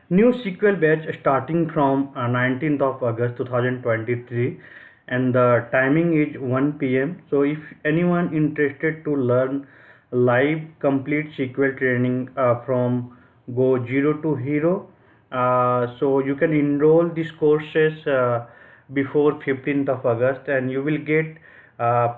New SQL batch starting from 19th of August 2023, and the timing is 1 p.m. So if anyone interested to learn live complete SQL training from go zero to hero, so you can enroll these courses before 15th of August, and you will get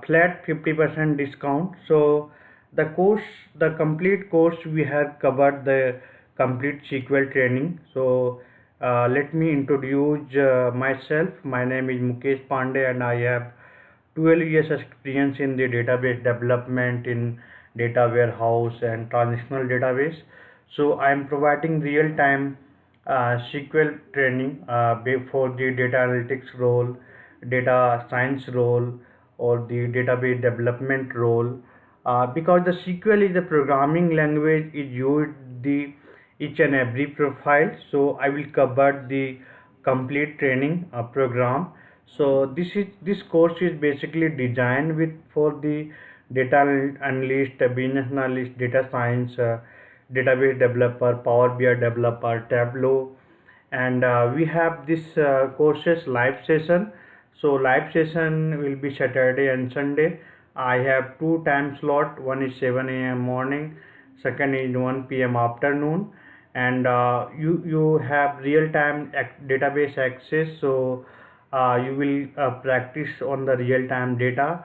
flat 50% discount. So the course, the complete course, we have covered the complete SQL training. So let me introduce myself. My name is Mukesh Pandey, and I have 12 years experience in the database development in data warehouse and transactional database. So I am providing real-time SQL training for the data analytics role, data science role, or the database development role. Because the SQL is a programming language, is used the each and every profile. So I will cover the complete training program. So this course is basically designed with for the data analyst, business analyst, data science, database developer, Power BI developer, Tableau, and we have this courses live session. So live session will be Saturday and Sunday. I have two time slot. One is 7 a.m. morning, second is 1 p.m. afternoon, and you have real time database access. So you will practice on the real time data.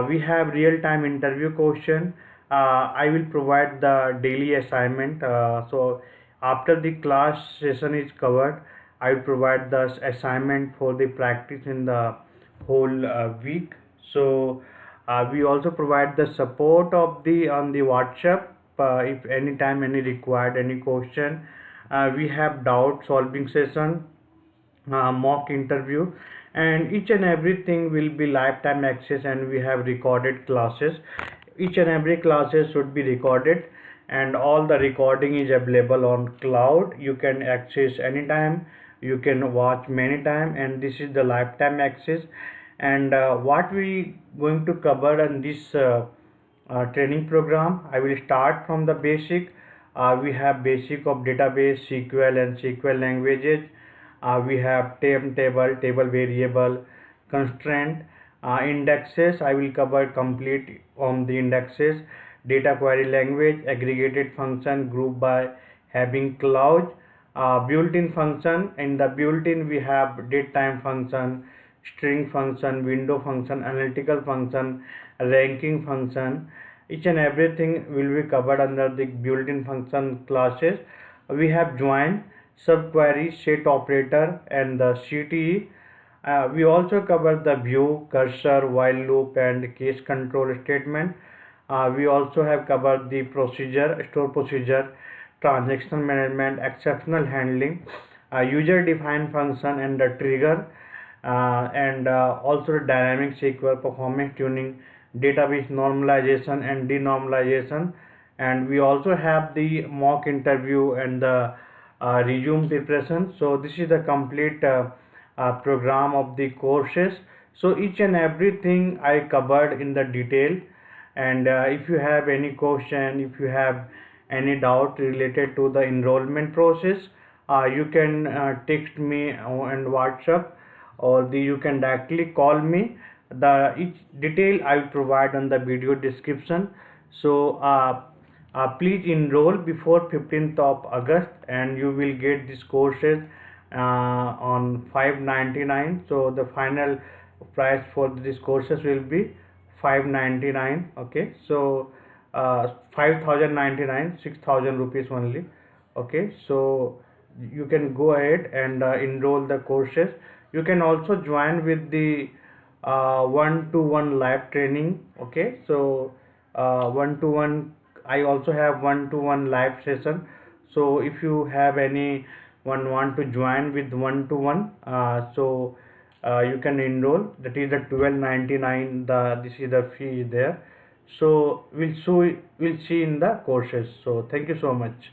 We have real time interview question. I will provide the daily assignment. So after the class session is covered, I will provide the assignment for the practice in the whole week. So we also provide the support of the on the WhatsApp. If anytime any required any question, we have doubt solving session, mock interview, and each and everything will be lifetime access, and we have recorded classes. Each and every classes should be recorded, and all the recording is available on cloud. You can access anytime, you can watch many time, and this is the lifetime access. And what we going to cover in this training program, I will start from the basic. We have basic of database, SQL and SQL languages. We have table variable, constraint, indexes. I will cover complete on the indexes, data query language, aggregated function, group by having clause, built-in function. In the built-in we have date time function, string function, window function, analytical function, ranking function. Each and everything will be covered under the built-in function classes. We have join, subquery, set operator, and the CTE. We also cover the view, cursor, while loop, and case control statement. We also have covered the procedure, store procedure, transaction management, exceptional handling, user defined function, and the trigger, and also dynamic SQL, performance tuning, database normalization and denormalization. And we also have the mock interview and the resume preparation. So this is the complete program of the courses. So each and everything I covered in the detail. And if you have any question, if you have any doubt related to the enrollment process, you can text me on WhatsApp, or you can directly call me. The each detail I will provide on the video description. So please enroll before 15th of August, and you will get these courses on 599. So the final price for these courses will be 599. Okay, so 5099, 6000 rupees only. Okay, so you can go ahead and enroll the courses. You can also join with the one-to-one live training. Okay, so one-to-one, I also have one-to-one live session. So if you have any one want to join with one-to-one, so you can enroll. That is the 1299. The this is the fee is there. So we'll see in the courses. So thank you so much.